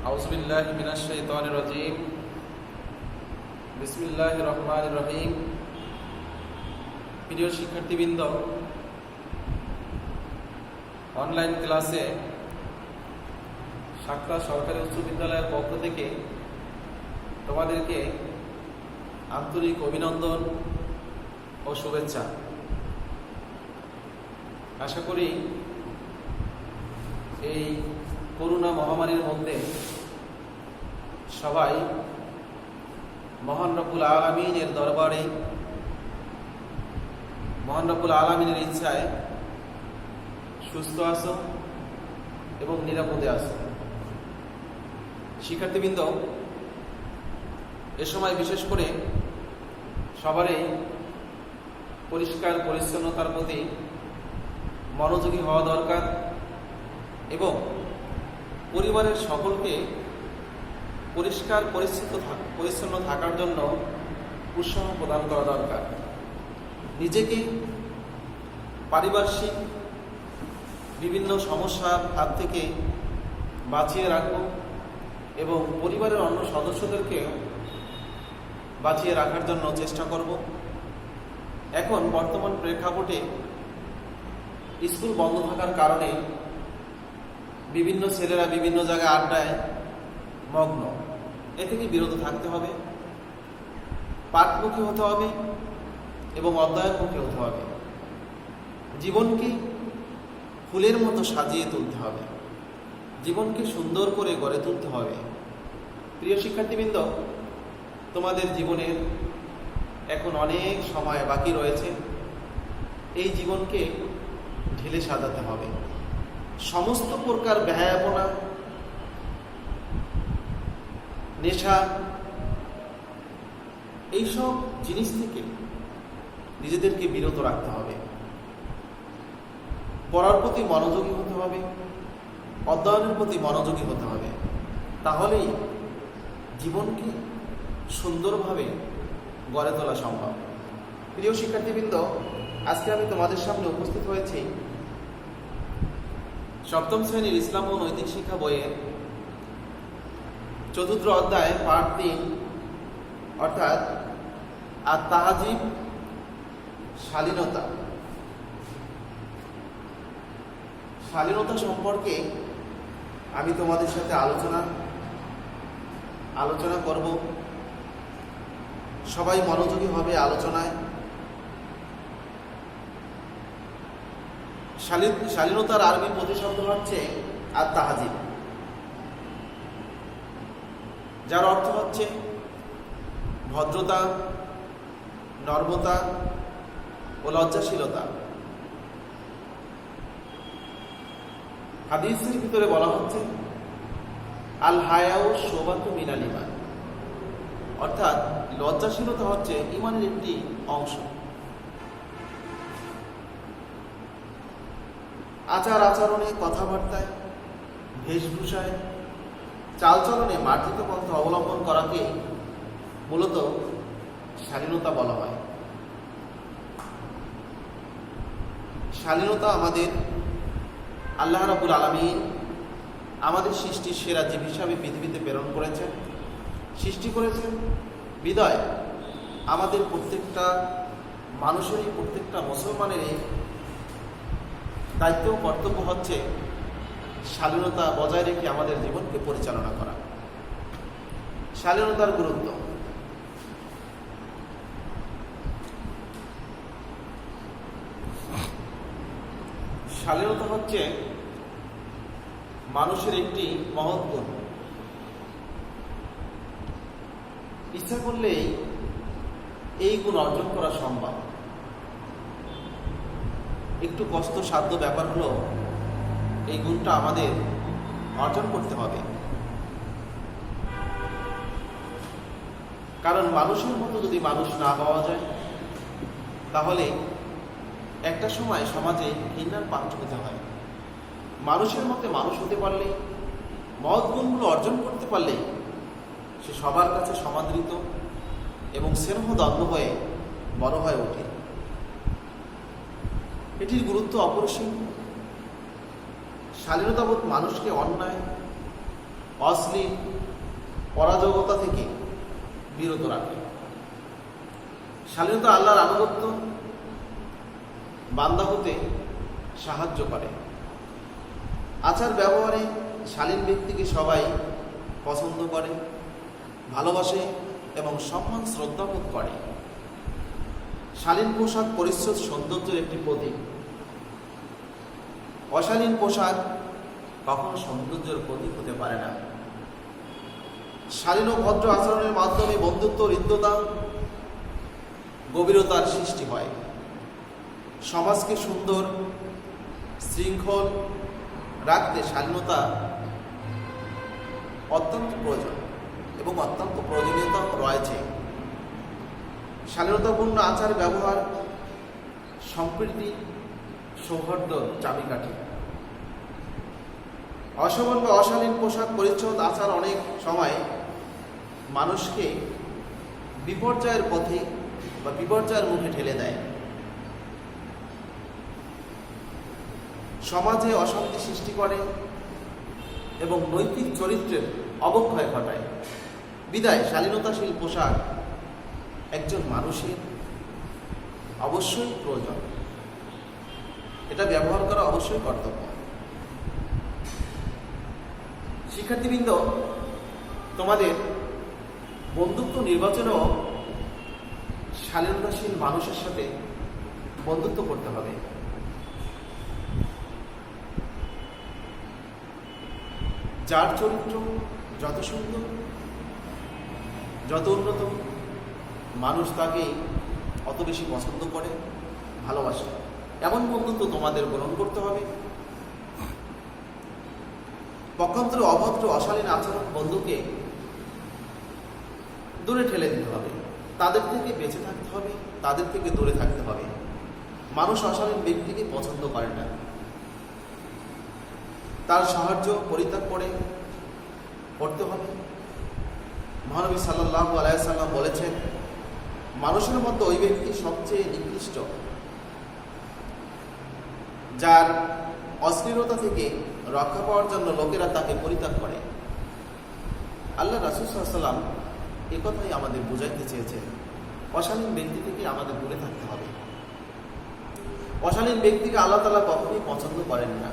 আউযুবিল্লাহি মিনাশ শাইতানির রাজীম। বিসমিল্লাহির রহমানির রহিম। প্রিয় শিক্ষার্থীবৃন্দ, অনলাইন ক্লাসে সাতটা সরকারি উচ্চ বিদ্যালয়ের পক্ষ থেকে তোমাদেরকে আন্তরিক অভিনন্দন ও শুভেচ্ছা। আশা করি এই করোনা মহামারীর মধ্যে সবাই মহান রব্বুল আলামিনের দরবারে, মহান রব্বুল আলামিনের ইচ্ছায় সুস্থ আছো এবং নিরাপদে আছো। শিক্ষার্থীবৃন্দ, এ সময় বিশেষ করে সবারই পরিষ্কার পরিচ্ছন্নতার প্রতি মনোযোগী হওয়া দরকার এবং পরিবারের সকলকে পরিষ্কার পরিচ্ছন্ন থাকার জন্য উৎসাহ প্রদান করা দরকার। নিজেকে পারিপার্শ্বিক বিভিন্ন সমস্যার হাত থেকে বাঁচিয়ে রাখব এবং পরিবারের অন্য সদস্যদেরকে বাঁচিয়ে রাখার জন্য চেষ্টা করব। এখন বর্তমান প্রেক্ষাপটে স্কুল বন্ধ থাকার কারণে বিভিন্ন ছেলেরা বিভিন্ন জায়গায় আড্ডায় মগ্ন। এ থেকে বিরত থাকতে হবে, পাঠমুখী হতে হবে এবং অধ্যয়নমুখী হতে হবে। জীবনকে ফুলের মতো সাজিয়ে তুলতে হবে, জীবনকে সুন্দর করে গড়ে তুলতে হবে। প্রিয় শিক্ষার্থীবৃন্দ, তোমাদের জীবনের এখন অনেক সময় বাকি রয়েছে। এই জীবনকে ঢেলে সাজাতে হবে। সমস্ত প্রকার ব্যয়াপনা, নেশা, এইসব জিনিস থেকে নিজেদেরকে বিরত রাখতে হবে। পড়ার প্রতি মনোযোগী হতে হবে, অধ্যয়নের প্রতি মনোযোগী হতে হবে। তাহলেই জীবনকে সুন্দরভাবে গড়ে তোলা সম্ভব। প্রিয় শিক্ষার্থীবৃন্দ, আজকে আমি তোমাদের সামনে উপস্থিত হয়েছি সপ্তম শ্রেণীর ইসলাম ও নৈতিক শিক্ষা বইয়ের ৪র্থ অধ্যায় পাঠ ৩, অর্থাৎ আত-তাহজিব, শালীনতা। শালীনতা সম্পর্কে আমি তোমাদের সাথে আলোচনা করব। সবাই মনোযোগী হবে আলোচনায়। শালীনতার আরবি প্রতিশব্দ হচ্ছে আত-তাহজিব, যার অর্থ হচ্ছে ভদ্রতা, নর্মতা ও লজ্জাশীলতা। হাদিসের ভিতরে বলা হচ্ছে আল হায়াউ শোবাতু মিনাল ঈমান, অর্থাৎ লজ্জাশীলতা হচ্ছে ঈমানের একটি অংশ। আচার আচরণে, কথাবার্তায়, বেশভূষায়, চালচলনে মার্জিত পন্থা অবলম্বন করাকে মূলত শালীনতা বলা হয়। শালীনতা আমাদের আল্লাহ রাব্বুল আলামিন আমাদের সৃষ্টির সেরা জীব হিসাবে পৃথিবীতে প্রেরণ করেছেন, সৃষ্টি করেছেন। বিদায় আমাদের প্রত্যেকটা মানুষেরই, প্রত্যেকটা মুসলমানেরই দায়িত্ব ও কর্তব্য হচ্ছে শালীনতা বজায় রেখে আমাদের জীবনকে পরিচালনা করা। শালীনতার গুরুত্ব। শালীনতা হচ্ছে মানুষের একটি মহৎ গুণ। ইচ্ছা করলেই এই গুণ অর্জন করা সম্ভব। একটু কষ্টসাধ্য ব্যাপার হলো এই গুণটা আমাদের অর্জন করতে হবে। কারণ মানুষের মতো যদি মানুষ না পাওয়া যায়, তাহলে একটা সময় সমাজে ঘৃণার পাত্র হতে হয়। মানুষের মতে মানুষ হতে পারলে, মহৎ গুণগুলো অর্জন করতে পারলে সে সবার কাছে সমাদৃত এবং স্নেহধন্য হয়ে বড় হয়ে ওঠে। এটির গুরুত্ব অপরিসীম। শালীনতাবোধ মানুষকে অন্যায় অশ্লীল অরাজকতা থেকে বিরত রাখে। শালীনতা আল্লাহর আনুগত্য বান্দা হতে সাহায্য করে। আচার ব্যবহারে শালীন ব্যক্তিকে সবাই পছন্দ করে, ভালোবাসে এবং সম্মান শ্রদ্ধাবোধ করে। শালীন পোশাক পরিচ্ছদ সৌন্দর্যের একটি প্রতীক। অশালীন পোশাক কখনো সৌন্দর্যের প্রতীক হতে পারে না। শালীন ও ভদ্র আচরণের মাধ্যমে বন্ধুত্ব, হৃদ্যতা, গভীরতার সৃষ্টি হয়। সমাজকে সুন্দর শৃঙ্খল রাখতে শালীনতা অত্যন্ত প্রয়োজন এবং অত্যন্ত প্রয়োজনীয়তা রয়েছে। শালীনতাপূর্ণ আচার ব্যবহার সম্প্রীতি সৌহার্দ্যর চাবিকাঠি। অশোভন বা অশালীন পোশাক পরিচ্ছদ আচার অনেক সময় মানুষকে বিপর্যয়ের পথে বা বিপর্যয়ের মুখে ঠেলে দেয়, সমাজে অশান্তি সৃষ্টি করে এবং নৈতিক চরিত্রের অবক্ষয় ঘটায়। বিদায় শালীনতাশীল পোশাক একজন মানুষের অবশ্যই প্রয়োজন, এটা ব্যবহার করা অবশ্যই কর্তব্য। শিক্ষার্থীবৃন্দ, তোমাদের বন্ধুত্ব নির্বাচনেও শালীনতাশীল মানুষের সাথে বন্ধুত্ব করতে হবে। যার চরিত্র যত সুন্দর, যত উন্নত, মানুষ তাকে অত বেশি পছন্দ করে, ভালোবাসে। এমন বন্ধুত্ব তোমাদের গ্রহণ করতে হবে। পক্ষান্তরে অভদ্র অশালীন আচরণ বন্ধুকে দূরে ঠেলে দিতে হবে, তাদের থেকে বেঁচে থাকতে হবে, তাদের থেকে দূরে থাকতে হবে। মানুষ অশালীন ব্যক্তিকে পছন্দ করে না, তার সাহায্য পরিত্যাগ করতে হবে। মহানবী সাল্লাল্লাহু আলাইহি সাল্লাম বলেছেন, মানুষের মধ্যে ওই ব্যক্তি সবচেয়ে নিকৃষ্ট যার অশ্লীলতা থেকে রক্ষা পাওয়ার জন্য লোকেরা তাকে পরিত্যাগ করে। আল্লাহ রাসূল সাল্লাল্লাহু আলাইহি ওয়াসাল্লাম এ কথাই আমাদের বোঝাইতে চেয়েছেন, অশালীন ব্যক্তি থেকে আমাদের দূরে থাকতে হবে। অশালীন ব্যক্তিকে আল্লাহ তাআলা কখনোই পছন্দ করেন না,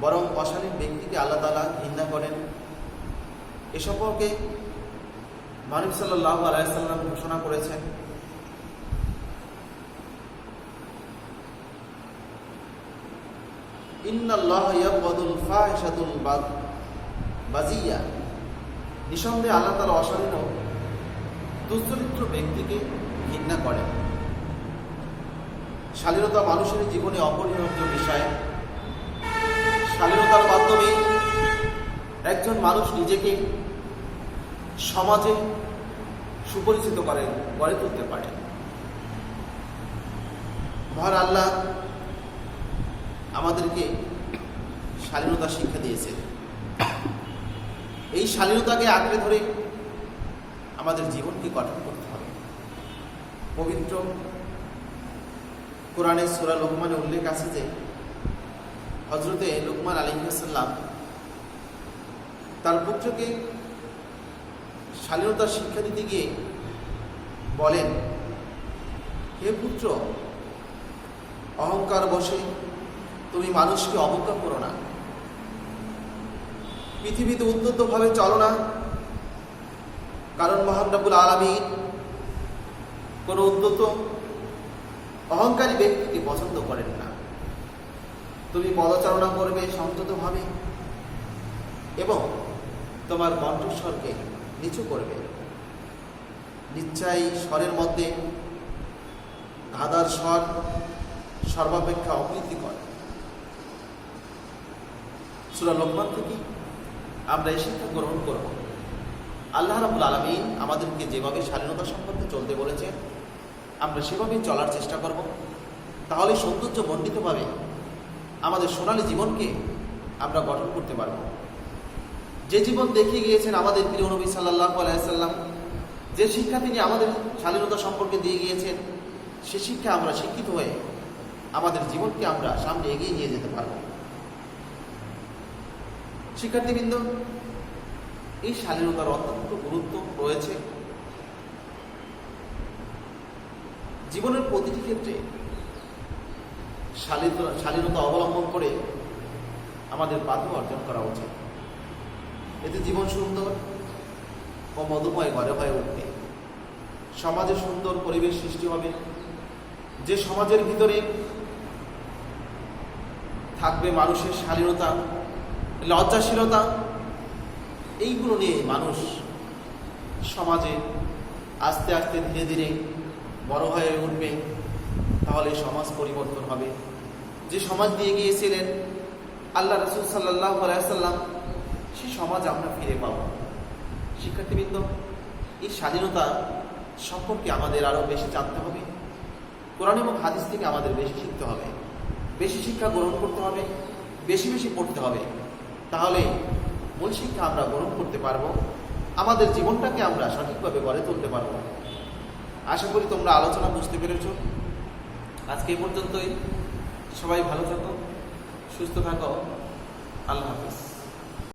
বরং অশালীন ব্যক্তিকে আল্লাহ তাআলা ঘৃণা করেন। এ সম্পর্কে নবী সাল্লাল্লাহু আলাইহি ওয়াসাল্লাম ঘোষণা করেছেন, ইন্নাল্লাহা ইয়াবগুদুল ফাহিশাতুল বাযিয়া। নিঃসন্দেহে আল্লাহ তাআলা অশালীন ও দুশ্চরিত্র ব্যক্তিকে ঘৃণা করেন। শালীনতা মানুষের জীবনে অপরিহার্য বিষয়। শালীনতার মাধ্যমে একজন মানুষ নিজেকে সমাজে সুপরিচিত গড়ে তুলতে পারে। মহান আল্লাহ আমাদেরকে শালীনতা শিক্ষা দিয়েছেন। এই শালীনতাকে আঁকড়ে ধরে আমাদের জীবনকে গঠন করতে হবে। পবিত্র কোরআনে সূরা লোকমানে উল্লেখ আছে যে হযরতে লুকমান আলাইহিস সালাম তার পুত্রকে শালীনতার শিক্ষা দিতে গিয়ে বলেন, হে পুত্র, অহংকার বশে তুমি মানুষকে অবজ্ঞা করো না, পৃথিবীতে উদ্যতভাবে চলো না, কারণ মহান রব্বুল আলামিন কোন উদ্যত অহংকারী ব্যক্তিকে পছন্দ করেন না। তুমি পদচারণা করবে সংযতভাবে এবং তোমার কণ্ঠস্বরকে নিচু করবে। নিশ্চয়ই স্বরের মধ্যে ধাঁধার স্বর সর্বাপেক্ষা অপ্রীতিকর। সূরা লোকমান থেকে আমরা এই শিক্ষা গ্রহণ করব। আল্লাহ রাব্বুল আলামিন আমাদেরকে যেভাবে শালীনতা সম্পর্কে চলতে বলেছেন আমরা সেভাবেই চলার চেষ্টা করব। তাহলে সৌন্দর্য মণ্ডিতভাবে আমাদের সোনালী জীবনকে আমরা গঠন করতে পারব। যে জীবন দেখিয়ে গিয়েছেন আমাদের প্রিয় নবী সাল্লাল্লাহু আলাইহি সাল্লাম, যে শিক্ষা তিনি আমাদের শালীনতা সম্পর্কে দিয়ে গিয়েছেন, সে শিক্ষা আমরা শিক্ষিত হয়ে আমাদের জীবনকে আমরা সামনে এগিয়ে নিয়ে যেতে পারব। শিক্ষার্থীবৃন্দ, এই শালীনতার অত্যন্ত গুরুত্ব রয়েছে। জীবনের প্রতিটি ক্ষেত্রে শালীনতা অবলম্বন করে আমাদের বাধ্য অর্জন করা উচিত। এতে জীবন সুন্দর ও মধুময় ঘরে হয়ে উঠবে, সমাজে সুন্দর পরিবেশ সৃষ্টি হবে। যে সমাজের ভিতরে থাকবে মানুষের শালীনতা, লজ্জাশীলতা, এইগুলো নিয়ে মানুষ সমাজে আস্তে আস্তে ধীরে ধীরে বড় হয়ে উঠবে, তাহলে সমাজ পরিবর্তন হবে। যে সমাজ দিয়ে গিয়েছিলেন আল্লাহ রাসূল সাল্লাল্লাহু আলাইহি ওয়াসাল্লাম, সেই সমাজ আমরা ফিরে পাব। শিক্ষার্থীবৃন্দ, এই স্বাধীনতা সম্পর্কে আমাদের আরও বেশি জানতে হবে। কোরআন এবং হাদিস থেকে আমাদের বেশি শিখতে হবে, বেশি শিক্ষা গ্রহণ করতে হবে, বেশি বেশি পড়তে হবে। তাহলে মূল শিক্ষা আমরা গ্রহণ করতে পারবো, আমাদের জীবনটাকে আমরা সঠিকভাবে গড়ে তুলতে পারবো। আশা করি তোমরা আলোচনা বুঝতে পেরেছ। আজকে এই পর্যন্তই। সবাই ভালো থাকো, সুস্থ থাকো। আল্লাহ হাফিজ।